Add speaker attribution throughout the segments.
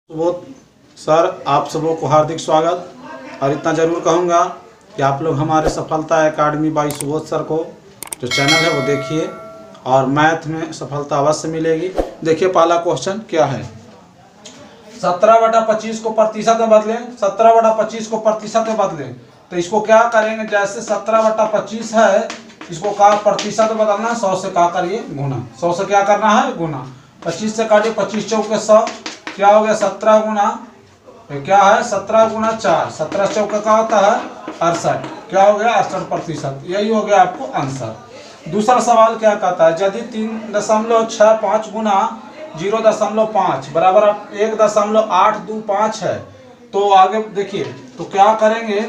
Speaker 1: Subodh sir, आप सबों को हार्दिक स्वागत। और इतना ज़रूर कहूँगा कि आप लोग हमारे सफलता एकेडमी बाई सुबोध सर को जो चैनल है वो देखिए और मैथ में सफलता अवश्य मिलेगी। देखिए पहला क्वेश्चन क्या है, 17/25 को प्रतिशत में बदलें। 17/25 को प्रतिशत में बदलें तो इसको क्या करेंगे, जैसे 17/25 है इसको क्या प्रतिशत बदलना, 100 से क्या करिए गुना, 100 से क्या करना है गुना, 25 से काटिए, 25 चौके 100, क्या हो गया 17 गुना क्या है 17 गुना 4, 17 चौका क्या होता है 68, क्या हो गया 68%। यही हो गया आपको आंसर। दूसरा सवाल क्या कहता है, यदि 3.65 गुना 0.5 बराबर 1.825 है तो आगे देखिए तो क्या करेंगे,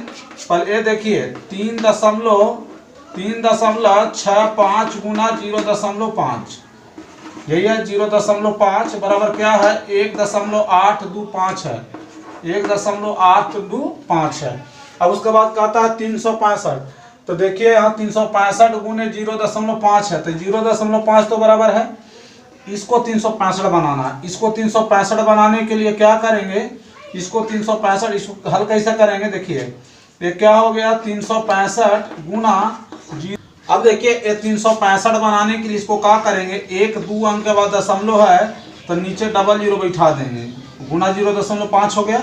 Speaker 1: पहले ये देखिए 3.65 गुना 0.5 यही है 0.5 बराबर क्या है 1.825 है, 1.825 है। अब उसके बाद कहता है 365, तो देखिए यहाँ 365 गुने 0.5 है तो 0.5 तो बराबर है, इसको 365 बनाना है। इसको 365 बनाने के लिए क्या करेंगे, इसको 365 इसको हल कैसे करेंगे, देखिए ये क्या हो गया 365 गुना। अब देखिए 365 बनाने के लिए इसको क्या करेंगे, 1-2 अंक के बाद दशमलव है तो नीचे डबल जीरो बैठा देंगे, गुना 0.5 हो गया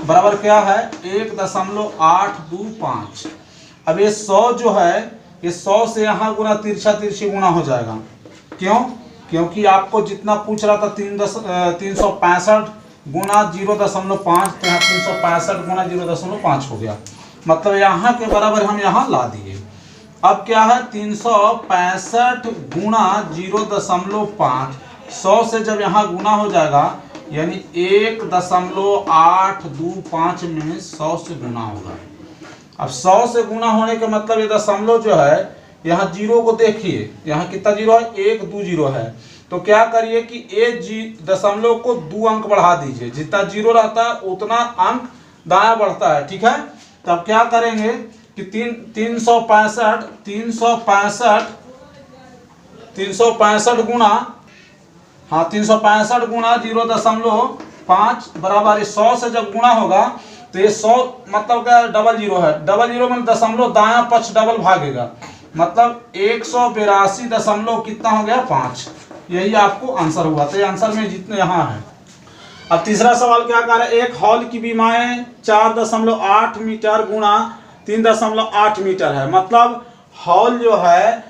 Speaker 1: बराबर क्या है 1.825। अब ये 100 जो है ये 100 से यहाँ गुना तिरछी गुना हो जाएगा, क्यों, क्योंकि आपको जितना पूछ रहा था 365 गुना 0.5 तो यहाँ 365 गुना 0.5 हो गया, मतलब यहाँ के बराबर हम यहाँ ला दिए। अब क्या है 365 गुना 0.5, 100 से जब यहाँ गुना हो जाएगा यानी 1.825 में 100 से गुना होगा। अब 100 से गुना होने का मतलब ये दशमलव जो है यहाँ जीरो को देखिए, यहाँ कितना जीरो है 1-2 जीरो है, तो क्या करिए कि दशमलव को 2 अंक बढ़ा दीजिए, जितना जीरो रहता है उतना अंक दाया बढ़ता है, ठीक है। तब क्या करेंगे कि 365 गुना 365 गुना 0.5 बराबर 100 से जब गुना होगा तो ये 100 मतलब क्या डबल जीरो है, डबल जीरो में दशमलव दायां पक्ष डबल भागेगा, मतलब 182 दशमलव कितना हो गया 5, यही आपको आंसर हुआ। तो ये आंसर में जितने यहाँ है। अब तीसरा सवाल क्या कह रहा है, एक हॉल की बीमाएं 4.8 मीटर गुना 3.8 मीटर है, मतलब हॉल जो है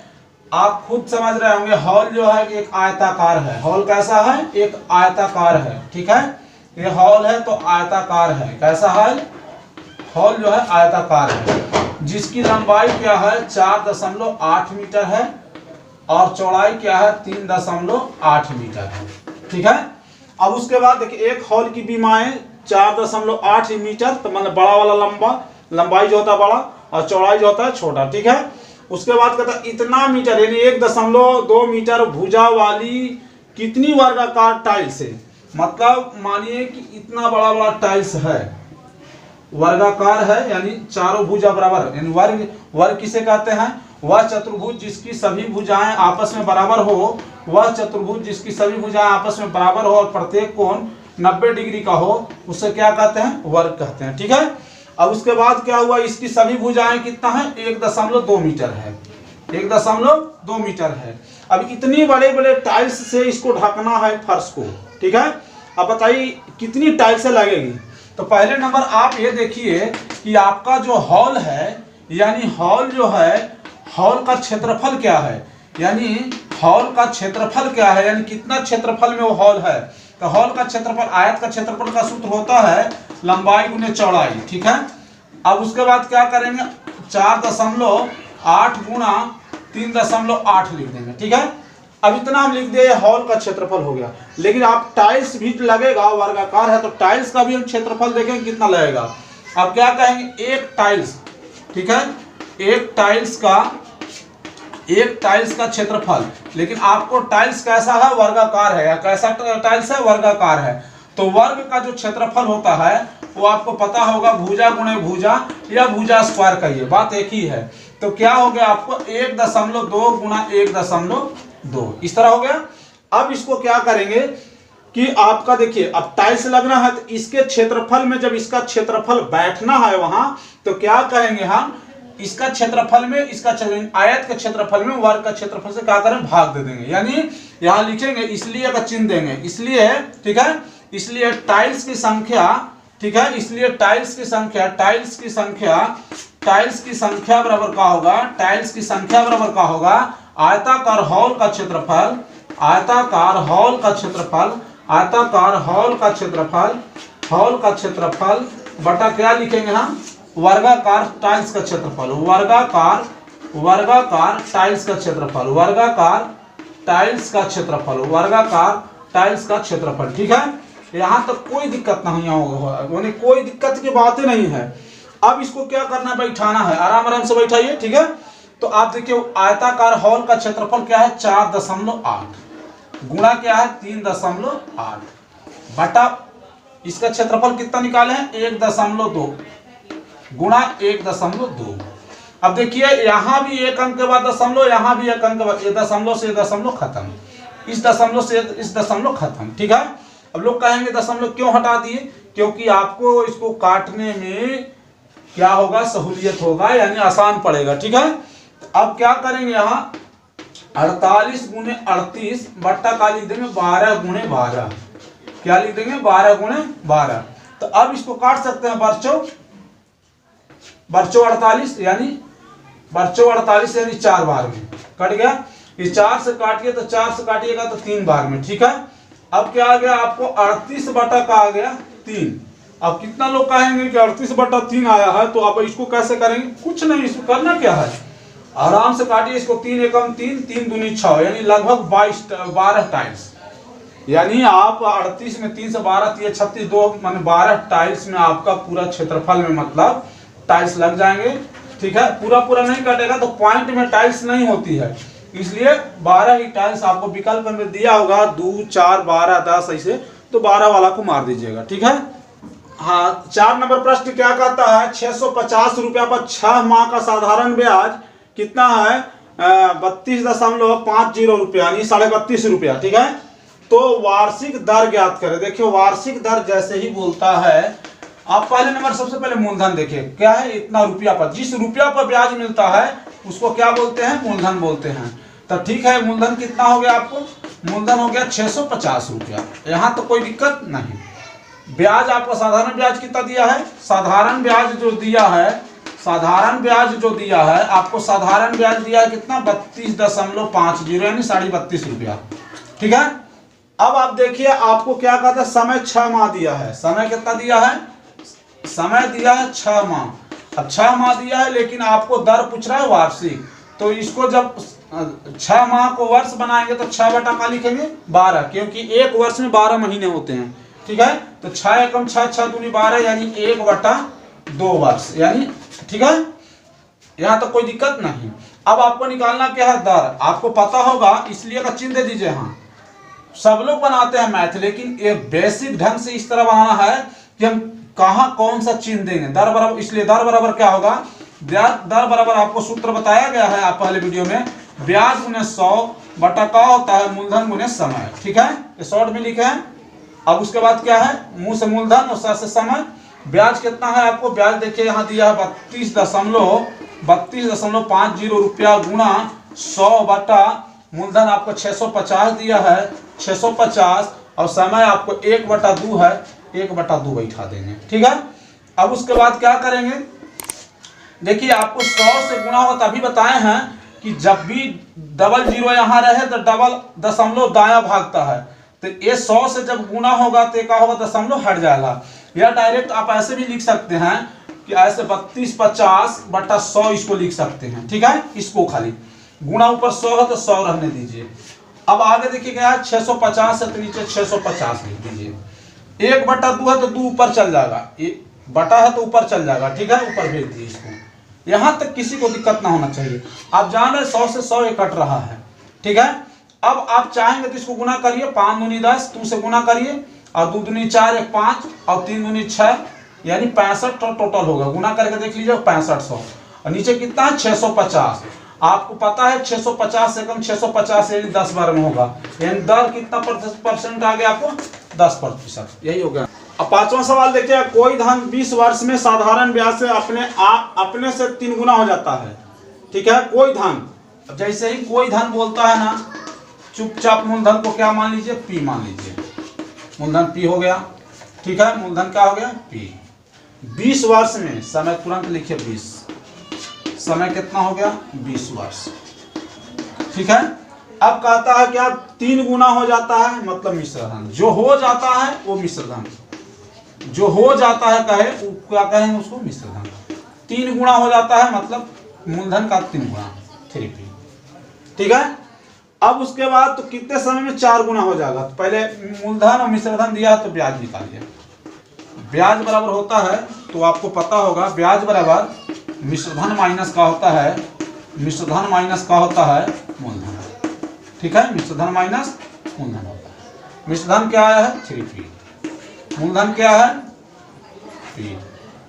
Speaker 1: आप खुद समझ रहे होंगे, हॉल जो है एक आयताकार है। हॉल कैसा है, एक आयताकार है, ठीक है, ये हॉल है तो आयताकार है, कैसा है हॉल जो है आयताकार है, जिसकी लंबाई क्या है 4.8 मीटर है और चौड़ाई क्या है 3.8 मीटर है, ठीक है। अब उसके बाद देखिए एक हॉल की बीमाएं 4.8 मीटर, तो मतलब बड़ा वाला लंबाई जो होता है बड़ा और चौड़ाई जो होता है छोटा, ठीक है। उसके बाद कहता है इतना मीटर यानी 1.2 मीटर भुजा वाली कितनी वर्गाकार टाइल्स है, मतलब मानिए कि इतना बड़ा बड़ा टाइल्स है, वर्गाकार है यानी चारों भुजा बराबर, यानी वर्ग किसे कहते हैं, वह चतुर्भुज जिसकी सभी भुजाएं आपस में बराबर हो, वह चतुर्भुज जिसकी सभी भुजाएं आपस में बराबर हो और प्रत्येक कोण 90 डिग्री का हो, उसे क्या कहते हैं वर्ग कहते हैं, ठीक है। अब उसके बाद क्या हुआ, इसकी सभी भुजाएं कितना है 1.2 मीटर है, 1.2 मीटर है। अब इतनी बड़े बड़े टाइल्स से इसको ढकना है फर्श को, ठीक है। अब बताइए कितनी टाइल्स लगेगी, तो पहले नंबर आप ये देखिए कि आपका जो हॉल है यानी हॉल जो है हॉल का क्षेत्रफल क्या है, यानी हॉल का क्षेत्रफल क्या है, यानी कितना क्षेत्रफल में वो हॉल है, तो हॉल का क्षेत्रफल आयत का क्षेत्रफल का सूत्र होता है लंबाई गुने चौड़ाई, ठीक है। अब उसके बाद क्या करेंगे 4.8 गुना 3.8 लिख देंगे, ठीक है। अब इतना हम लिख दिए हॉल का क्षेत्रफल हो गया, लेकिन आप टाइल्स भी लगेगा, वर्गाकार है तो टाइल्स का भी हम क्षेत्रफल देखेंगे कितना लगेगा। अब क्या कहेंगे एक टाइल्स, ठीक है, एक टाइल्स का क्षेत्रफल, लेकिन आपको टाइल्स कैसा है वर्गाकार है, या कैसा टाइल्स है वर्गाकार है, तो वर्ग का जो क्षेत्रफल होता है वो आपको पता होगा भुजा गुणे भुजा या भुजा स्क्वायर का, ये बात एक ही है। तो क्या हो गया आपको 1.2 गुना 1.2 इस तरह हो गया। अब इसको क्या करेंगे कि कि आपका देखिए अब टाइल्स लगना है तो इसके क्षेत्रफल में जब इसका क्षेत्रफल बैठना है वहां, तो क्या कहेंगे हम, इसका क्षेत्रफल में इसका आयत के क्षेत्रफल में वर्ग का क्षेत्रफल से क्या करें, भाग दे देंगे। यानी यहां लिखेंगे इसलिए का चिन्ह देंगे, इसलिए, ठीक है, इसलिए टाइल्स की संख्या, ठीक है, इसलिए टाइल्स की संख्या बराबर का होगा, टाइल्स की संख्या बराबर का होगा आयताकार हॉल का क्षेत्रफल, आयताकार हॉल का क्षेत्रफल बटा क्या लिखेंगे हम, वर्गाकार टाइल्स का क्षेत्रफल, वर्गाकार टाइल्स का क्षेत्रफल, ठीक है। यहां तक कोई दिक्कत नहीं होगा, यानी कोई दिक्कत की बातें नहीं है। अब इसको क्या करना है, बैठाना है, आराम से बैठाइए, ठीक है। तो आप देखिए आयताकार हॉल का क्षेत्रफल क्या है, 4.8 गुणा क्या है, 3.8 बटा इसका क्षेत्रफल कितना निकाले हैं, 1.2 गुणा 1.2। अब देखिए यहां भी एक अंक के बाद दशमलव, यहां भी एक अंक के बाद, दशमलव से दशमलव खत्म, इस दशमलव से इस दशमलव खत्म, ठीक है। अब लोग कहेंगे दशमलव क्यों हटा दिए, क्योंकि आपको इसको काटने में क्या होगा, सहूलियत होगा, यानी आसान पड़ेगा, ठीक है। तो अब क्या करेंगे, यहाँ 48 गुणे 38 बट्टा का लिख देंगे 12 गुणे 12, क्या लिख देंगे, 12 गुणे 12। तो अब इसको काट सकते हैं, बरचो 48 यानी 4 बार में कट गया, ये 4 से काटिए तो 4 से काटिएगा तो 3 बार में, ठीक है। अब क्या आ गया आपको, 38 बटा का आ गया 3। अब कितना लोग कहेंगे कि 38 बटा 3 आया है, तो अब इसको कैसे करेंगे, कुछ नहीं, इसको करना क्या है, आराम से काटिए इसको, 3 एकम 3, 3 दूनी 6, यानी लगभग 12 टाइल्स, यानी आप 38 में 3 से 12 3 36 2 मान 12 टाइल्स में आपका पूरा क्षेत्रफल में मतलब टाइल्स लग जाएंगे, ठीक है। पूरा नहीं कटेगा तो पॉइंट में टाइल्स नहीं होती है, इसलिए 12 ही टाइल्स आपको विकल्प में दिया होगा, 2 4 12 10 ऐसे, तो 12 वाला को मार दीजिएगा, ठीक है। हाँ, 4 नंबर प्रश्न क्या कहता है, 650 रुपया पर 6 माह का साधारण ब्याज कितना है, 32.50 रुपया, यानी 32.5 रुपया, ठीक है। तो वार्षिक दर ज्ञात करें। देखिए वार्षिक दर जैसे ही बोलता है, आप पहले नंबर सबसे पहले मूलधन देखिए क्या है, इतना रुपया पर, जिस रुपया पर ब्याज मिलता है उसको क्या बोलते हैं, मूलधन बोलते हैं। तो ठीक है, मूलधन कितना हो गया आपको, मूलधन हो गया 650 रुपया, यहाँ तो कोई दिक्कत नहीं। ब्याज आपको साधारण ब्याज कितना दिया है, साधारण ब्याज जो दिया है आपको, साधारण ब्याज दिया है कितना, 32.50 यानी 32.5 रुपया, ठीक है। अब आप देखिए आपको क्या कहता है, समय 6 माह दिया है, समय कितना दिया है, समय दिया है 6 माह। अब 6 माह दिया है लेकिन आपको दर पूछ रहा है वार्षिक, तो इसको जब 6 माह को वर्ष बनाएंगे तो 6 बटा का लिखेंगे 12, क्योंकि एक वर्ष में 12 महीने होते हैं, ठीक है। तो 6 एकम 6 6 दूनी 12 यानी 1/2 वर्ष, यानी ठीक है, यहाँ तो कोई दिक्कत नहीं। अब आपको निकालना क्या है, दर आपको पता होगा, इसलिए का चिन्ह दे दीजिए। हाँ, सब लोग बनाते हैं मैथ, लेकिन ये बेसिक ढंग से इस तरह बनाना है कि हम कहाँ कौन सा चिन्ह देंगे, दर बराबर, इसलिए दर बराबर क्या होगा, दर बराबर आपको सूत्र बताया गया है आप पहले वीडियो में, ब्याज गुने 100 बटा का होता है मूलधन गुने समय, ठीक है, ये शॉर्ट में लिखे हैं। अब उसके बाद क्या है, मुंह से मूलधन और स से समय। ब्याज कितना है आपको, ब्याज देखिए यहाँ दिया है 32.50 रुपया गुणा 100 बटा मूलधन आपको 650 दिया है, 650, और समय आपको 1/2 है, 1/2 बैठा देंगे, ठीक है। अब उसके बाद क्या करेंगे, देखिए आपको 100 से गुणा हो, तभी बताए हैं कि जब भी डबल जीरो यहाँ रहे तो डबल दशमलव दायां भागता है, तो ये 100 से जब गुणा होगा तो क्या होगा, दशमलव हट जाएगा। या डायरेक्ट आप ऐसे भी लिख सकते हैं कि ऐसे 3250 बटा 100 इसको लिख सकते हैं, ठीक है। इसको खाली गुणा ऊपर 100 है तो 100 रहने दीजिए। अब आगे देखिए क्या है, 650 है तो नीचे 650 लिख दीजिए। 1/2 है तो 2 ऊपर चल जाएगा, बटा है तो ऊपर चल जाएगा, ठीक है, ऊपर भेज दिए इसको। यहां तक किसी को दिक्कत ना होना चाहिए। आप जान रहे 100 से 100 कट रहा है, ठीक है। अब आप चाहेंगे तो इसको गुना करिए, 5 दूनी 10, 2 से गुना करिए, और 2 दूनी 4 1 5 और 3 दूनी 6, यानी 65 टोटल होगा। गुना करके देख लीजिए 6500, और नीचे कितना है 650। आपको पता है 650 से कम 650 यानी 10 बार में होगा, यानी दर कितना % आ गया आपको, 10%, यही हो गया। अब 5वां सवाल देखिए, कोई धन 20 वर्ष में साधारण ब्याज से अपने से 3 गुना हो जाता है। ठीक है, कोई धन, जैसे ही कोई धन बोलता है ना, चुपचाप मूलधन को क्या मान लीजिए, पी मान लीजिए। मूलधन पी हो गया। ठीक है, मूलधन क्या हो गया, पी। 20 वर्ष में, समय तुरंत लिखिए 20, समय कितना हो गया, 20 वर्ष। ठीक है, अब कहता है क्या, 3 गुना हो जाता है, मतलब मिश्र धन। जो हो जाता है वो मिश्र धन, जो हो जाता है कहे क्या कहेंगे उसको, मिश्र धन। 3 गुना हो जाता है मतलब मूलधन का 3 गुना, 3p। ठीक है, अब उसके बाद तो कितने समय में 4 गुना हो जाएगा। तो पहले मूलधन और मिश्र धन दिया है तो ब्याज निकालिए। ब्याज बराबर होता है, तो आपको पता होगा, ब्याज बराबर मिश्र धन माइनस का होता है, मिश्र धन माइनस का होता है मूलधन। ठीक है, मिश्र धन माइनस मूलधन होता है। मिश्र धन क्या आया है, 3p, मूलधन क्या है, p।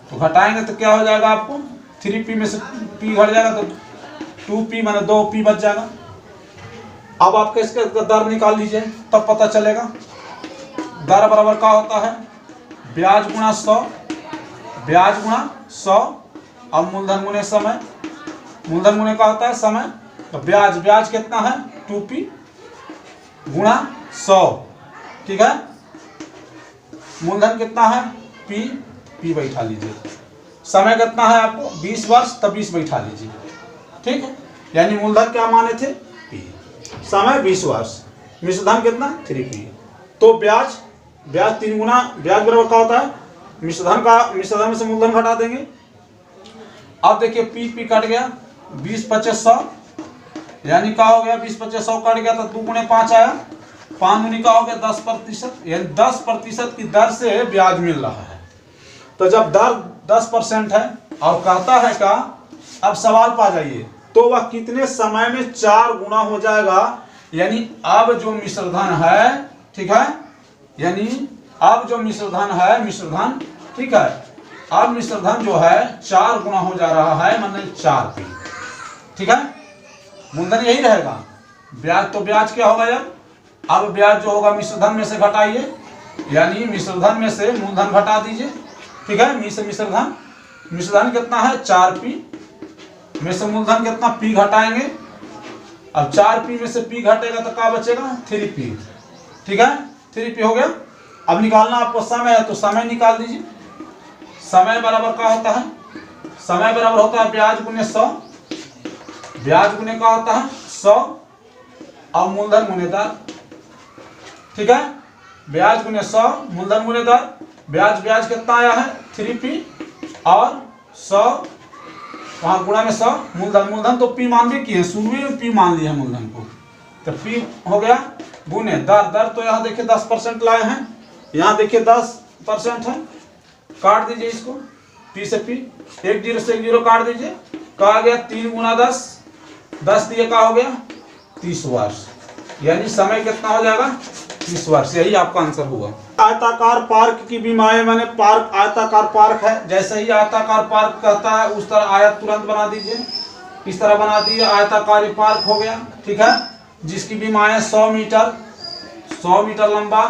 Speaker 1: तो घटाएंगे तो क्या हो जाएगा आपको, 3p में से p घट जाएगा तो 2p माने 2p बच जाएगा। अब आप इसके दर निकाल लीजिए, तब पता चलेगा। दर बराबर क्या होता है, ब्याज गुणा 100, ब्याज गुणा 100, अब मूलधन गुणे समय। मूलधन गुणे क्या होता है, समय। तो ब्याज, ब्याज कितना है, 2p गुणा 100। ठीक है, मूलधन कितना है, p बैठा लीजिए। समय कितना है आपको, 20 वर्ष, तब 20 बैठा लीजिए। ठीक है, यानी मूलधन क्या माने थे, p, समय 20 वर्ष, मिश्र धन कितना, 3p। तो ब्याज, ब्याज 3 गुना, ब्याज बराबर क्या होता है, मिश्र धन में से मूलधन घटा देंगे। अब देखिए p कट गया, 20 25 100, यानी क्या हो गया, 20 25 100 कट गया तो 2 गुणे 5 आया, 5 गुनी का हो गया 10%, यानी 10% की दर से ब्याज मिल रहा है। तो जब दर 10% है और कहता है का, अब सवाल पा जाइए, तो वह कितने समय में 4 गुना हो जाएगा। यानी अब जो मिश्र धन है, ठीक है, यानी अब जो मिश्र धन है, मिश्र धन, ठीक है, अब मिश्र धन जो है 4 गुना हो जा रहा है, मतलब 4p। ठीक है, मूलधन यही रहेगा। ब्याज तो ब्याज क्या होगा यार, अब ब्याज जो होगा मिश्र धन में से घटाइए, यानी मिश्र धन में से मूलधन घटा दीजिए। ठीक है, मिश्र धन कितना है, 4p में से मूलधन कितना, p घटाएंगे। अब 4p में से p घटेगा तो क्या बचेगा, 3p। ठीक है, 3p हो गया। अब निकालना आपको समय है, तो समय निकाल दीजिए। समय बराबर क्या होता है, समय बराबर होता है ब्याज गुने 100, ब्याज गुने क्या होता है 100, और मूलधन गुने दर। ठीक है, ब्याज गुने 100, मूलधन गुने दर। ब्याज कितना आया है, 3p, और 100 वहां गुणा में 100, मूलधन तो p मान भी किए, शुरू में p मान लिया मूलधन को, तो p हो गया गुने दर। तो यहाँ देखिए 10% लाए हैं, यहाँ देखिए 10% है, काट दीजिए इसको, p से p, 1 0 से 1 0 काट दीजिए, कहा गया 3 गुना 10, 10 दिए का हो गया 30 वर्ष, यानी समय कितना हो जाएगा, 30 वर्ष। यही आपका आंसर हुआ। आयताकार पार्क की बीमाएं, माने पार्क, आयताकार पार्क है, जैसे ही आयताकार पार्क कहता है उस तरह आयत तुरंत बना दीजिए, इस तरह बना दीजिए, आयताकार पार्क हो गया। ठीक है, जिसकी बीमाएं 100 मीटर लंबा,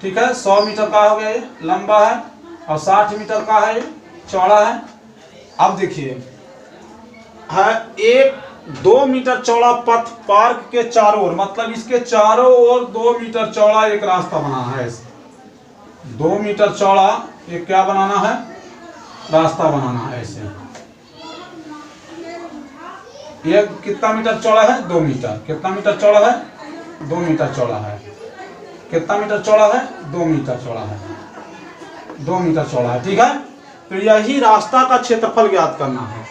Speaker 1: ठीक है, 100 मीटर का हो गया ये लंबा है, और 60 मीटर का है ये चौड़ा है। अब देखिए है 1-2 मीटर चौड़ा पथ पार्क के चारों ओर, मतलब इसके चारों ओर 2 मीटर चौड़ा एक रास्ता बनाना है। 2 मीटर चौड़ा एक क्या बनाना है, रास्ता बनाना है। ऐसे ये कितना मीटर चौड़ा है, 2 मीटर। कितना मीटर चौड़ा है, 2 मीटर चौड़ा है। कितना मीटर चौड़ा है, 2 मीटर चौड़ा है, 2 मीटर चौड़ा है। ठीक है, तो यही रास्ता का क्षेत्रफल ज्ञात करना है।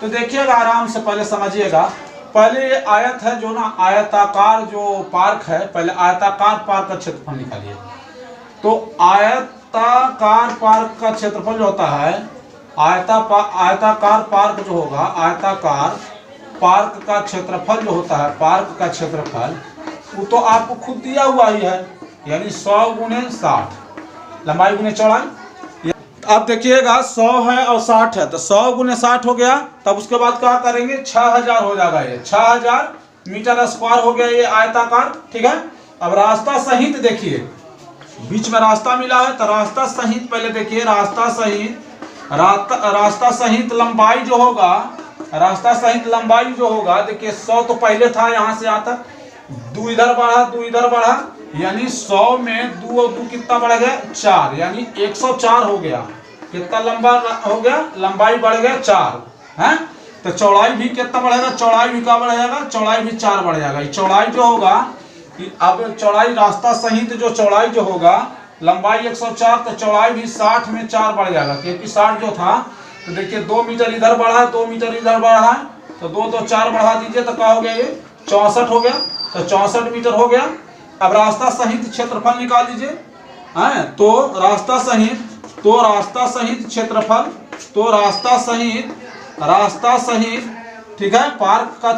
Speaker 1: तो देखिएगा आराम से, पहले समझिएगा। पहले ये आयत है जो ना, आयताकार जो पार्क है, पहले आयताकार पार्क का क्षेत्रफल निकालिए। तो आयताकार पार्क का क्षेत्रफल जो होता है, आयताकार पार्क जो होगा, आयताकार पार्क का क्षेत्रफल जो होता है, पार्क का क्षेत्रफल, वो तो आपको खुद दिया हुआ ही है, यानी 100 गुणे 60, लंबाई गुणे चौड़ाई। अब देखिएगा 100 है और 60 है, तो 100 गुने 60 हो गया। तब उसके बाद क्या करेंगे, 6000 हो जाएगा, ये 6000 मीटर स्क्वायर हो गया ये आयताकार। ठीक है, अब रास्ता सहित देखिए, बीच में रास्ता मिला है, तो रास्ता सहित पहले देखिए, रास्ता सहित लंबाई जो होगा, रास्ता सहित लंबाई जो होगा, देखिए 100 तो पहले था यहाँ से यहाँ तक, 2 इधर बढ़ा, 2 इधर बढ़ा, यानी 100 में 2 और 2 कितना बढ़ गया 4, यानी 104 हो गया। कितना लंबा हो गया, लंबाई बढ़ गया 4 है। तो चौड़ाई भी कितना बढ़ेगा, चौड़ाई भी क्या बढ़ेगा, चौड़ाई भी 4 बढ़ जाएगा। चौड़ाई जो होगा, अब चौड़ाई रास्ता सहित जो चौड़ाई जो होगा, लंबाई 104, तो चौड़ाई भी 60 में 4 बढ़ जाएगा, क्योंकि 60 जो था, तो देखिए 2 मीटर इधर बढ़ा है, 2 मीटर इधर बढ़ा है, तो 2 तो 4 बढ़ा दीजिए, तो क्या हो गया, ये 64 हो गया, तो 64 मीटर हो गया। अब रास्ता सहित क्षेत्रफल निकाल दीजिए, है, तो रास्ता सहित क्षेत्रफल, तो रास्ता सहित ठीक है, पार्क का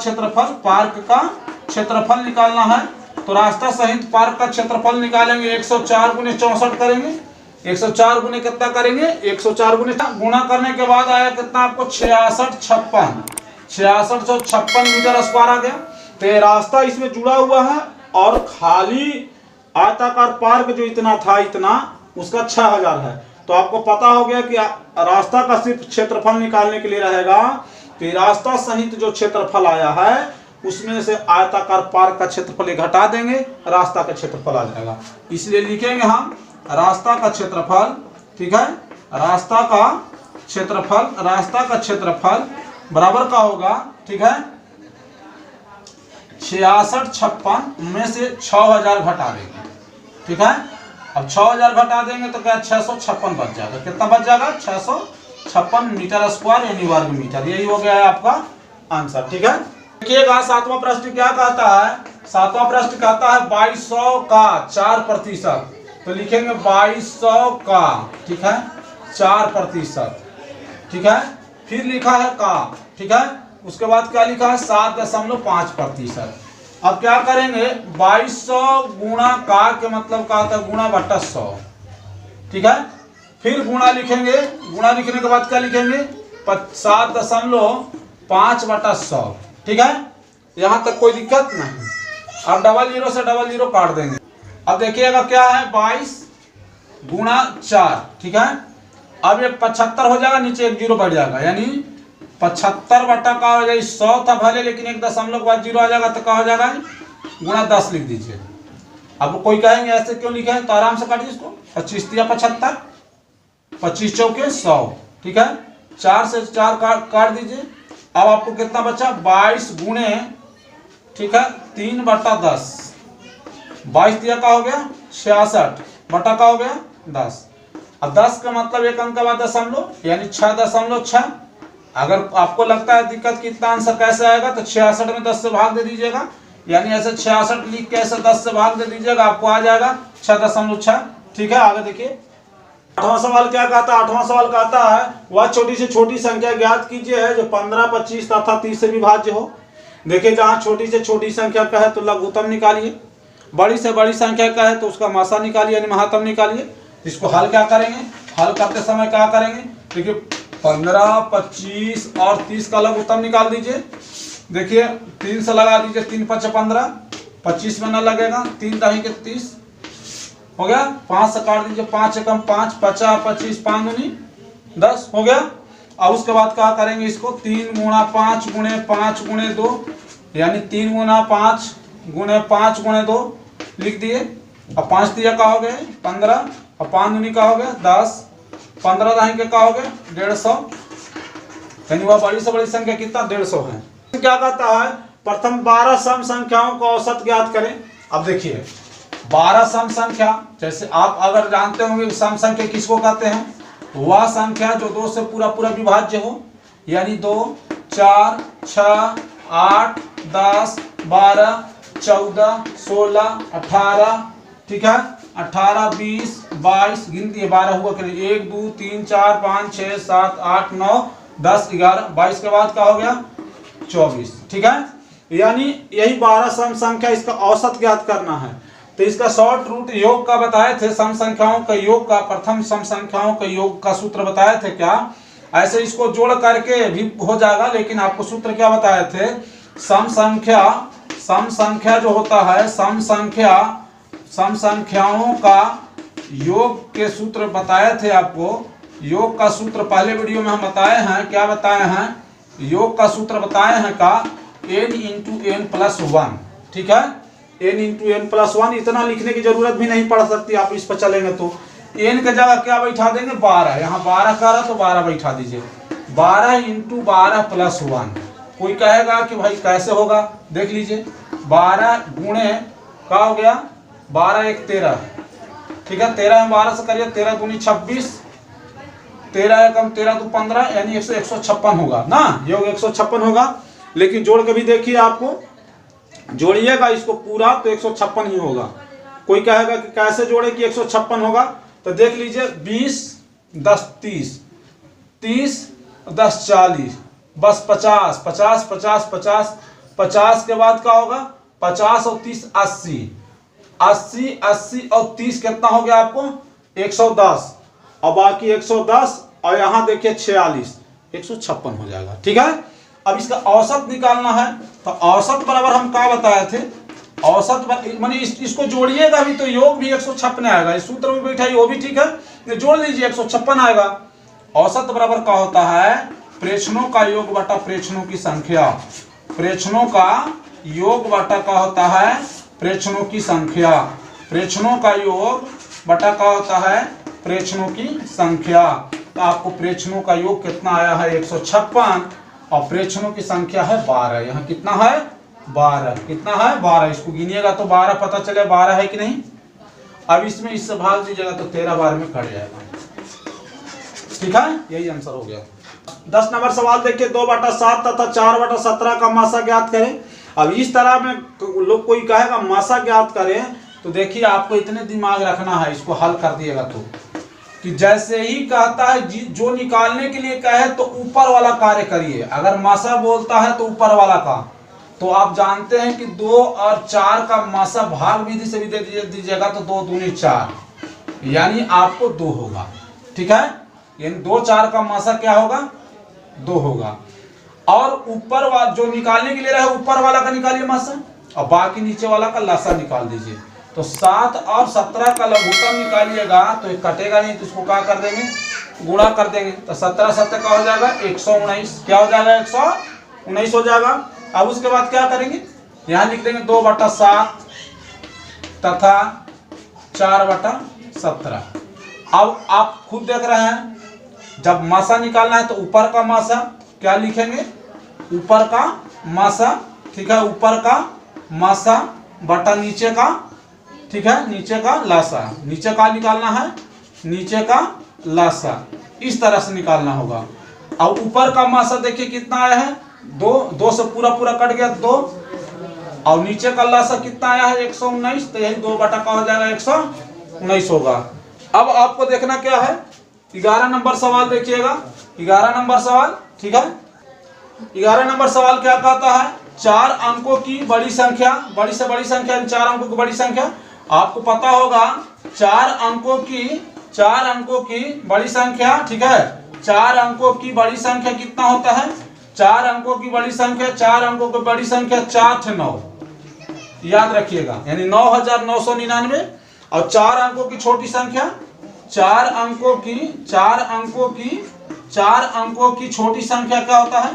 Speaker 1: क्षेत्रफल निकालना है। तो रास्ता सहित पार्क का क्षेत्रफल निकालेंगे, 104 गुने 64 करेंगे, 104 गुने कितना करेंगे, 104 गुने गुणा करने के बाद आया कितना आपको 6656 मीटर स्क्वायर आ गया। तो रास्ता इसमें जुड़ा हुआ है, और खाली आयताकार पार्क जो इतना था, इतना उसका 6000 है। तो आपको पता हो गया कि रास्ता का सिर्फ क्षेत्रफल निकालने के लिए रहेगा, तो रास्ता सहित जो क्षेत्रफल आया है उसमें से आयताकार पार्क का क्षेत्रफल घटा देंगे, रास्ता का क्षेत्रफल आ जाएगा। इसलिए लिखेंगे हम रास्ता का क्षेत्रफल, ठीक है, रास्ता का क्षेत्रफल बराबर का होगा, ठीक है, 6656 में से 6000 घटा देंगे, ठीक है। अब 6000 घटा देंगे तो क्या 656 बच जाएगा। कितना बच जाएगा, 656 मीटर स्क्वायर यानी वर्ग मीटर। यही हो गया है आपका आंसर, ठीक है। देखिएगा 7वां प्रश्न क्या कहता है, 7वां प्रश्न कहता है 2200 का 4%, तो लिखेंगे 2200 का, ठीक है, 4%, ठीक है। फिर लिखा है का, ठीक है, उसके बाद क्या लिखा है 7.5%। अब क्या करेंगे, 2200 गुणा का के मतलब क्या होता है, गुणा बट्टा 100, ठीक है। फिर गुणा लिखेंगे, गुणा लिखने के बाद क्या लिखेंगे 7.5/100, ठीक है। यहां तक कोई दिक्कत नहीं। अब 00 से 00 काट देंगे। अब देखिएगा क्या है 22 गुणा 4, ठीक है। अब ये 75 हो जाएगा, नीचे 1 जीरो बढ़ जाएगा, यानी 75 बटा का हो जाएगा 100 था भले, लेकिन 1 दशमलव के बाद 0 आ जाएगा, तो क्या हो जाएगा गुणा 10 लिख दीजिए। अब कोई कहेंगे ऐसे क्यों लिखे हैं, तो आराम से काटिए इसको, 25 या 75, 25 चौके 100, ठीक है। 4 से 4 काट दीजिए। अब आपको कितना बचा 22 गुणे, ठीक है, 3/10, 22 दिया का हो गया 66 बटा का हो गया 10। अब 10 का मतलब एक अंक के बाद दशमलव, यानी 6.6। अगर आपको लगता है दिक्कत कि इतना आंसर कैसे आएगा, तो 66 में 10 से भाग दे दीजिएगा, यानी ऐसे 66 लिख के ऐसे 10 से भाग दे दीजिएगा, आपको आ जाएगा 6.6, ठीक है। आगे देखिए 8वां सवाल क्या कहता है, 8वां सवाल कहता है वह छोटी से छोटी संख्या ज्ञात कीजिए है जो 15, 25 तथा 30 से विभाज्य हो। देखिए जहां छोटी से छोटी संख्या का है तो लघुत्तम निकालिए, बड़ी से बड़ी संख्या का है तो उसका मासा निकालिए यानी महात्तम निकालिए। इसको हल क्या करेंगे, हल करते समय क्या करेंगे, देखिए 15, 25 और 30 का लघुत्तम निकाल दीजिए। देखिए 3 से लगा दीजिए, 3 × 5 = 15, 25 में न लगेगा, 3 × 2 = 30 हो गया। 5 से काट दीजिए, 5 × 5 = 50, 25, 5 दूनी 10 हो गया। अब उसके बाद क्या करेंगे, इसको 3 × 5 × 5 × 2 यानी 3 × 5 × 5 × 2 लिख दिए। अब 5 दिया का हो गया 15, और 5 दूनी का हो गया 10, 15 दाही के का हो गया 150, यानी वह बड़ी से बड़ी संख्या कितना 150 है। क्या कहता है, प्रथम 12 सम संख्याओं का औसत ज्ञात करें। अब देखिए 12 सम संख्या, जैसे आप अगर जानते होंगे सम संख्या किसको कहते हैं, वह संख्या जो 2 से पूरा पूरा विभाज्य हो, यानी 2, 4, 6, 8, 10, 12, 14, 16, 18, ठीक है, 18, 20, 22 गिनती है 12 हुआ करिए, 1, 2, 3, 4, 5, 6, 7, 8, 9, 10, 11, 22 के बाद क्या हो गया 24, ठीक है। यानी यही 12 सम संख्या, इसका औसत ज्ञात करना है। तो इसका शॉर्ट रूट योग का बताए थे, सम संख्याओं का योग का, प्रथम सम संख्याओं का योग का सूत्र बताए थे क्या, ऐसे इसको जोड़ करके भी हो जाएगा, लेकिन आपको सूत्र क्या बताए थे, सम संख्या जो होता है, सम संख्याओं का योग के सूत्र बताए थे आपको। योग का सूत्र पहले वीडियो में हम बताए हैं। क्या बताए हैं? योग का सूत्र बताए हैं का n into N plus one. ठीक है, n into N plus one. इतना लिखने की जरूरत भी नहीं पड़ सकती, आप इस पर चलेंगे तो n के जगह क्या बैठा देंगे? 12। यहाँ 12 का रहा तो 12 बैठा दीजिए। 12 इंटू 12 प्लस वन। कोई कहेगा कि भाई कैसे होगा, देख लीजिए। 12 गुणे क्या हो गया? 12 एक 13। ठीक है, 13 में 12 से करिए, 13 दूनी 26, 13 एकम 13 तो 15, यानी 156 होगा ना। योग 156 होगा। लेकिन जोड़ के भी देखिए, आपको जोड़िएगा इसको पूरा तो 156 ही होगा। कोई कहेगा कि कैसे जोड़े कि 156 होगा, तो देख लीजिए 20 10 30, 30 10 40, बस 50, 50 50 50, 50 के बाद क्या होगा? 50 और 30 80, 80 80 और 30 कितना हो गया आपको? 110, और बाकी 110 और यहाँ देखिए 46, 156 हो जाएगा। ठीक है, अब इसका औसत निकालना है। तो औसत बराबर हम क्या बताए थे? औसत माने इसको जोड़िएगा भी तो योग भी 156 आएगा। इस सूत्र में बैठा वो भी ठीक है, जोड़ लीजिए 156 आएगा। औसत बराबर क्या होता है? प्रेक्षणों का योग बटा प्रेक्षणों की संख्या। प्रेक्षणों का योग बटा क्या होता है? प्रेक्षणों की संख्या। प्रेक्षणों का योग बटा क्या होता है? प्रेक्षणों की संख्या। तो आपको प्रेक्षणों का योग कितना आया है? 156, और प्रेक्षणों की संख्या है 12। यहाँ कितना है? 12। कितना है? 12। इसको गिनिएगा तो 12 पता चले 12 है कि नहीं। अब इसमें इससे भाग दीजिएगा तो 13 बार में कट जाएगा। ठीक है, यही आंसर हो गया। 10 नंबर सवाल देखिए, 2/7 तथा 4/17 का मासा ज्ञात करें। अब इस तरह में लोग कोई कहेगा मासा ज्ञात करें, तो देखिए आपको इतने दिमाग रखना है, इसको हल कर दिएगा तो कि जैसे ही कहता है जो निकालने के लिए कहे तो ऊपर वाला कार्य करिए। अगर मासा बोलता है तो ऊपर वाला का, तो आप जानते हैं कि 2 और 4 का मासा भाग विधि से भी दे दीजिएगा तो 2 दूनी 4, यानी आपको 2 होगा। ठीक है, यानी 2 4 का मासा क्या होगा? 2 होगा। और ऊपर वाला जो निकालने के लिए रहे ऊपर वाला का निकालिए मासा, और बाकी नीचे वाला का लसा निकाल दीजिए। तो 7 और 17 का लघुत्तम निकालिएगा तो कटेगा नहीं, तो इसको क्या कर देंगे? गुणा कर देंगे। तो 17 7 का हो जाएगा 119। क्या हो जाएगा? 119 हो जाएगा। अब उसके बाद क्या करेंगे? यहाँ लिख देंगे 2/7 तथा 4/17। अब आप खुद देख रहे हैं, जब मासा निकालना है तो ऊपर का मासा क्या लिखेंगे? ऊपर का मासा। ठीक है, ऊपर का मासा बटा नीचे का। ठीक है, नीचे का लासा। नीचे का निकालना है, नीचे का लासा, इस तरह से निकालना होगा। अब ऊपर का मासा देखिए कितना आया है? 2 से पूरा कट गया 2, और नीचे का लासा कितना आया है? 119। तो यही 2 बटा का हो जाएगा 119 होगा। अब आपको देखना क्या है? 11 नंबर सवाल देखिएगा। 11 नंबर सवाल। ठीक है, 11 नंबर सवाल क्या कहता है? 4 अंकों की बड़ी संख्या, बड़ी से बड़ी संख्या, 4 अंकों की बड़ी संख्या। आपको पता होगा 4 अंकों की बड़ी संख्या। ठीक है, 4 अंकों की बड़ी संख्या कितना होता है? 4 अंकों की बड़ी संख्या, 4 अंकों की बड़ी संख्या 4 9, याद रखिएगा, यानी 9999। और 4 अंकों की छोटी संख्या, 4 अंकों की छोटी संख्या क्या होता है?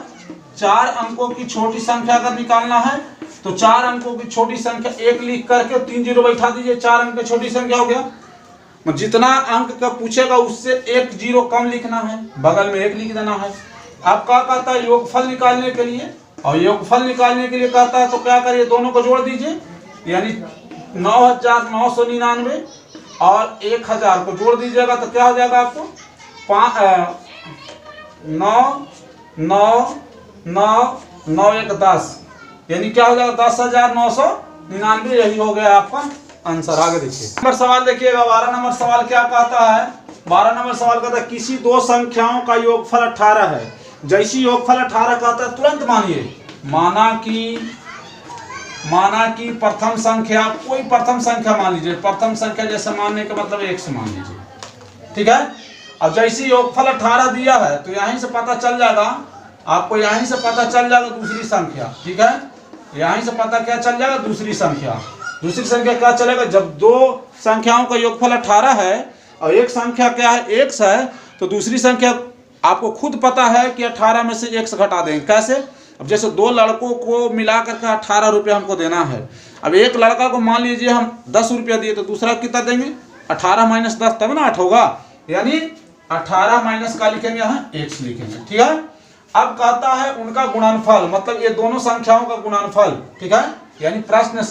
Speaker 1: 4 अंकों की छोटी संख्या अगर निकालना है तो 4 अंकों की छोटी संख्या 1 लिख करके 3 0 बैठा दीजिए। 4 अंक की छोटी संख्या हो गया। जितना अंक का पूछेगा उससे 1 0 कम लिखना है, बगल में 1 लिख देना है। अब क्या कहता है? योगफल निकालने के लिए, और योगफल निकालने के लिए कहता है तो क्या करिए? दोनों को जोड़ दीजिए, यानी 9999 और 1000 को जोड़ दीजिएगा तो क्या हो जाएगा आपको? 9 9 9 9 1 10, यानी क्या हो जाएगा? 10,999। यही हो गया आपका आंसर। आगे देखिए नंबर सवाल देखिएगा। 12 नंबर सवाल क्या कहता है? 12 नंबर सवाल कहता है किसी 2 संख्याओं का योगफल 18 है। जैसी योगफल 18 कहता है तुरंत मानिए। माना कि प्रथम संख्या, कोई प्रथम संख्या मान लीजिए। प्रथम संख्या जैसे मानने का मतलब 1 से मान लीजिए। ठीक है, अब जैसी योगफल 18 दिया है तो यहीं से पता चल जाएगा आपको, यहीं से पता चल जाएगा दूसरी संख्या। ठीक है, यहीं से पता क्या चल जाएगा? दूसरी संख्या। दूसरी संख्या क्या चलेगा, जब दो संख्याओं का योगफल 18 है और एक संख्या क्या है x है, तो दूसरी संख्या आपको खुद पता है कि 18 में से x घटा देंगे। कैसे, अब जैसे दो लड़कों को मिला करके 18 रुपये हमको देना है। अब एक लड़का को मान लीजिए हम 10 रुपया दिए, तो दूसरा कितना देंगे, 18 माइनस 10 तब ना 8 होगा, यानी 18 माइनस का लिखेंगे यहाँ x लिखेंगे। ठीक है, अब कहता है उनका गुणनफल, मतलब ये दोनों संख्याओं का गुणनफल। ठीक है, यानी प्रश्न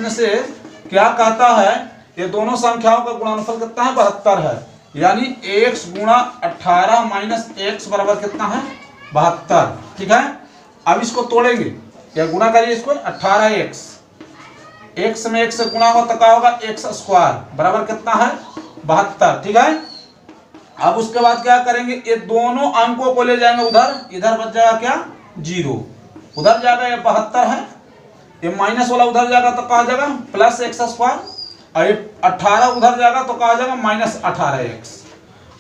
Speaker 1: से क्या कहता है, ये दोनों संख्याओं का गुणनफल कितना है, 72 है। यानी x गुणा 18 माइनस x बराबर कितना है, 72। ठीक है, अब इसको तोड़ेंगे या गुणा करिए इसको, 18x x में x से गुणा हो तो क्या होगा, x स्क्वायर बराबर कितना है, 72। ठीक है, अब उसके बाद क्या करेंगे, ये दोनों अंकों को ले जाएंगे उधर, इधर बच जाएगा क्या, 0, उधर जाएगा ये 72 है, ये माइनस वाला उधर जाएगा तो कहा जाएगा प्लस x स्क्वायर, और ये 18 उधर जाएगा तो कहा जाएगा माइनस 18x।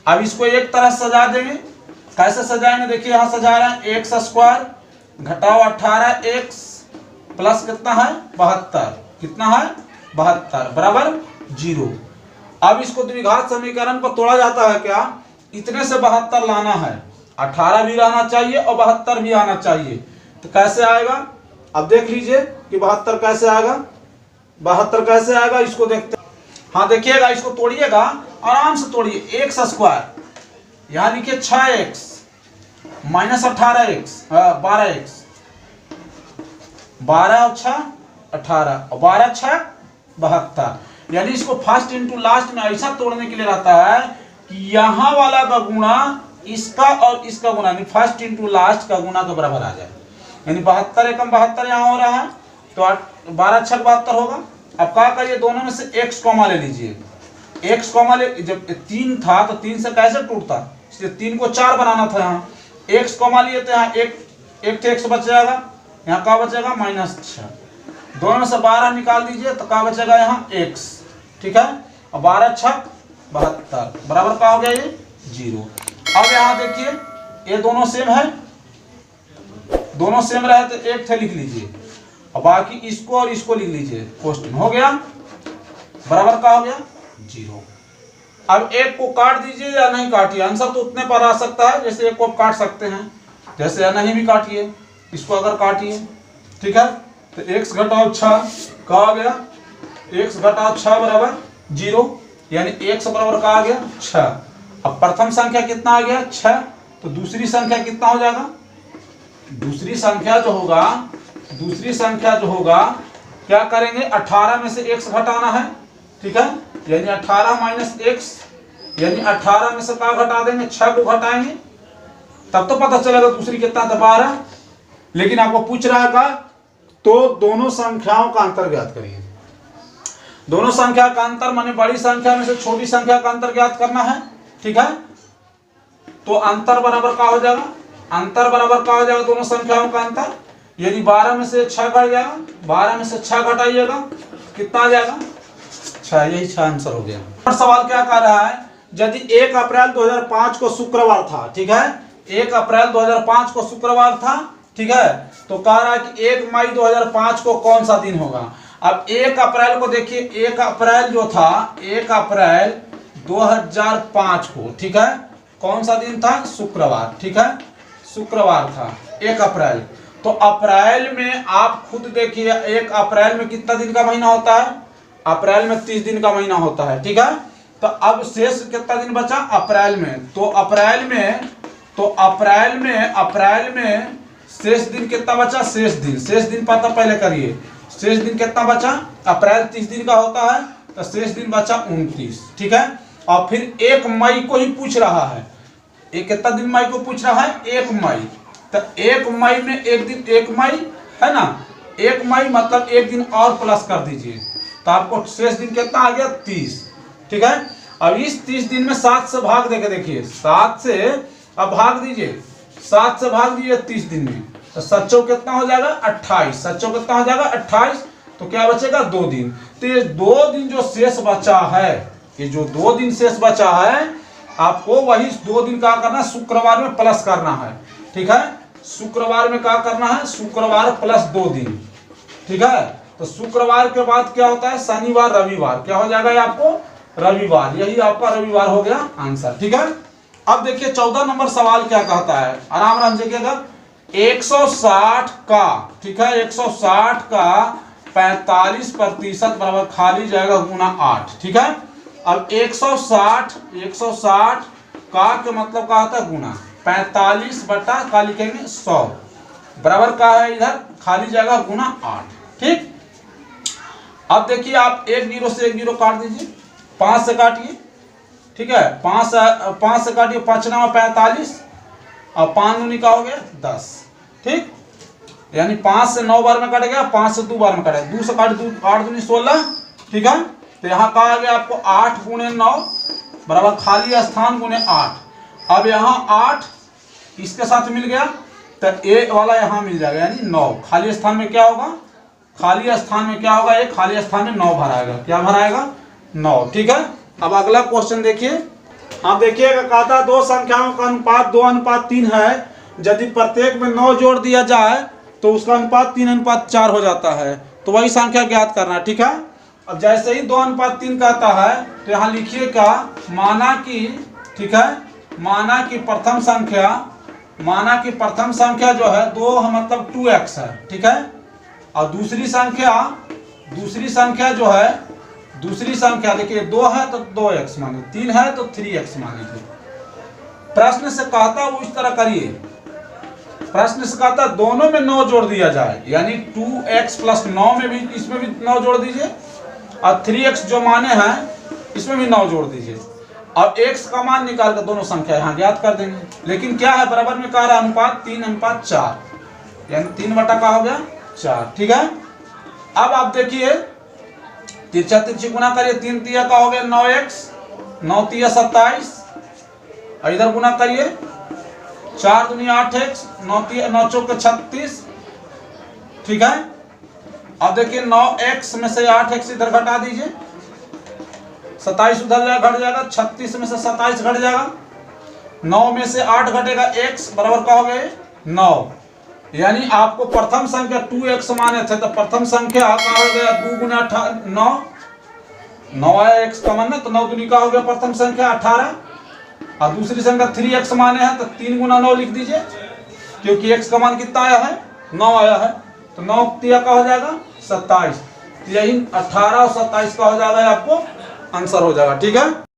Speaker 1: अब इसको एक तरह सजा देंगे, कैसे सजाएंगे, देखिए यहाँ सजा रहे हैं, x स्क्वायर घटाओ 18x प्लस कितना है, 72, कितना है, 72 बराबर 0। अब इसको द्विघात समीकरण को तोड़ा जाता है क्या, इतने से 72 लाना है, 18 भी आना चाहिए और 72 भी आना चाहिए। तो कैसे आएगा, अब देख लीजिए कि 72 कैसे आएगा, 72 कैसे आएगा, इसको देखते हैं। हाँ देखिएगा, इसको तोड़िएगा, आराम से तोड़िए। x स्क्वायर यहाँ लिखिए 6x माइनस 18x 12x, 12 और 6 18 और 12 6 72। यानी इसको फर्स्ट इंटू लास्ट में ऐसा तोड़ने के लिए रहता है कि यहाँ वाला का गुणा इसका और इसका गुणा, यानी फर्स्ट इंटू लास्ट का गुणा के बराबर आ जाए। यानी 72 एकम 72 यहाँ हो रहा है, तो 12 6 72 होगा। अब क्या करिए, दोनों में से x कॉमा ले लीजिए, x कॉमा ले, जब 3 था तो 3 से कैसे टूटता, इसलिए 3 को 4 बनाना था। यहाँ x कॉमा लिए तो यहाँ एक x बच जाएगा, यहाँ क्या बचेगा, -6। दोनों में से 12 निकाल दीजिए तो क्या बचेगा, यहाँ x। ठीक है, और 12 6 72 बराबर क्या हो गया, ये 0। अब यहाँ देखिए ये दोनों सेम है, दोनों सेम रहे तो एक थे लिख लीजिए, और बाकी इसको और इसको लिख लीजिए, क्वेश्चन हो गया, बराबर क्या हो गया, 0। अब एक को काट दीजिए या नहीं काटिए, आंसर तो उतने पर आ सकता है, जैसे एक को काट सकते हैं, जैसे या नहीं भी काटिए, इसको अगर काटिए। ठीक है, तो x घटाओ 6 क्या आ गया, x घटाओ 6 बराबर 0, यानी x बराबर का आ गया 6। अब प्रथम संख्या कितना आ गया, 6, तो दूसरी संख्या कितना हो जाएगा, दूसरी संख्या जो होगा क्या करेंगे, 18 में से x घटाना है। ठीक है, यानी 18 माइनस x, यानी 18 में से क्या घटा देंगे, 6 को घटाएंगे, तब तो पता चलेगा दूसरी कितना था, 12। लेकिन आपको पूछ रहा है तो दोनों संख्याओं का अंतर ज्ञात करिए। दोनों संख्या का अंतर माने बड़ी संख्या में से छोटी संख्या का अंतर ज्ञात करना है। ठीक है, तो अंतर बराबर क्या हो जाएगा, अंतर बराबर क्या हो जाएगा, दोनों संख्याओं का अंतर, यानी 12 में से 6 घट जाएगा, 12 में से 6 घटाइएगा, कितना आ जाएगा, 6। यही 6 आंसर हो गया। और सवाल क्या कर रहा है, यदि 1 अप्रैल 2005 को शुक्रवार था, ठीक है, 1 अप्रैल 2005 को शुक्रवार था, ठीक है, तो कह रहा है कि 1 मई 2005 को कौन सा दिन होगा। अब 1 अप्रैल को देखिए, 1 अप्रैल जो था, 1 अप्रैल 2005 को, ठीक है, कौन सा दिन था, शुक्रवार। ठीक है, शुक्रवार था 1 अप्रैल। तो अप्रैल में आप खुद देखिए, 1 अप्रैल में कितना दिन का महीना होता है, अप्रैल में 30 दिन का महीना होता है। ठीक है, तो अब शेष कितना दिन बचा अप्रैल में, तो अप्रैल में शेष दिन कितना बचा, शेष दिन पता पहले करिए, शेष दिन कितना बचा, अप्रैल 30 दिन का होता है, तो शेष दिन बचा 29। ठीक है, और फिर 1 मई को ही पूछ रहा है, एक कितना दिन मई को पूछ रहा है, 1 मई, तो 1 मई में एक दिन 1 मई है ना, 1 मई मतलब एक दिन और प्लस कर दीजिए, तो आपको शेष दिन कितना आ गया, 30। ठीक है, अब इस 30 दिन में 7 से भाग देके देखिए, 7 से अब भाग दीजिए, 7 से भाग दीजिए 30 दिन में, तो 7 कितना हो जाएगा, 28। 7 कितना हो जाएगा, 28। तो क्या बचेगा, 2 दिन। तो ये 2 दिन जो शेष बचा है, ये जो 2 दिन शेष बचा है, आपको वही 2 दिन क्या करना है, शुक्रवार में प्लस करना है। ठीक है, शुक्रवार में क्या करना है, शुक्रवार प्लस 2 दिन। ठीक है, तो शुक्रवार के बाद क्या होता है? शनिवार रविवार। क्या हो जाएगा ये आपको? रविवार। यही आपका रविवार हो गया आंसर। ठीक है। अब देखिए 14 नंबर सवाल क्या कहता है, आराम आराम से देखिएगा। 160 का, ठीक है, 160 का 45% बराबर खाली जाएगा गुना 8। ठीक है। अब 160 का के मतलब क्या होता है? गुना 45 बटा का लिखेंगे 100 बराबर का है इधर खाली जाएगा गुना 8। ठीक। अब देखिए आप 1 0 से 1 0 काट दीजिए, 5 से काटिए। ठीक है, 5 से काटिए, 5 9 45 और 5 दूनी का हो गया 10। ठीक, यानी 5 से 9 बार में कट गया, 5 से 2 बार में कटेगा, 2 से काट 2 8 दूनी 16। ठीक है, तो यहाँ कहा गया आपको 8 गुणे 9 बराबर खाली स्थान गुणे 8। अब यहाँ 8 इसके साथ मिल गया तो ए वाला यहाँ मिल जाएगा, यानी 9। खाली स्थान में क्या होगा? खाली स्थान में क्या होगा? एक खाली स्थान में 9 भराएगा। क्या भराएगा? 9। ठीक है। अब अगला क्वेश्चन देखिए। आप देखिएगा, कहता है दो संख्याओं का अनुपात 2:3 है। यदि प्रत्येक में 9 जोड़ दिया जाए तो उसका अनुपात 3:4 हो जाता है। तो वही संख्या ज्ञात करना। ठीक है। अब जैसे ही 2:3 कहता है तो यहाँ लिखिए क्या? माना कि, ठीक है, माना कि प्रथम संख्या जो है 2 मतलब 2x है। ठीक है। और दूसरी संख्या देखिए 2 है तो 2x मानिए, 3 है तो 3x मान लीजिए। प्रश्न से कहता है वो इस तरह करिए। प्रश्न से कहता है दोनों में 9 जोड़ दिया जाए, यानी 2x प्लस 9 में भी, इसमें भी 9 जोड़ दीजिए और 3x जो माने हैं इसमें भी 9 जोड़ दीजिए। अब x का मान निकाल कर दोनों संख्या यहाँ ज्ञात कर देंगे। लेकिन क्या है? बराबर में कह रहा है अनुपात 3:4, यानी 3 बटा का हो गया 4। ठीक है। अब आप देखिए तिरछा तिरछी गुना करिए, 3 तिया का हो गया 9x, 9 तिया 27 और इधर गुना करिए 4 दूनी 8x, 9 चौके 36। ठीक है। अब देखिए 9x में से 8x इधर घटा दीजिए, 27 उधर घट जाएगा, 36 में से 27 घट जाएगा, 9 में से 8 घटेगा x बराबर का हो गया 9। यानी आपको प्रथम संख्या 2x माने थे तो प्रथम संख्या का हो गया 2 गुना 9, 9 आया x का मान, तो 9 दूनी का हो गया प्रथम संख्या 18। और दूसरी संख्या 3x माने हैं तो 3 गुना 9 लिख दीजिए, क्योंकि x का मान कितना आया है? 9 आया है। तो 9 तिया का हो जाएगा 27। यही 18 और 27 का हो जाएगा, आपको आंसर हो जाएगा। ठीक है।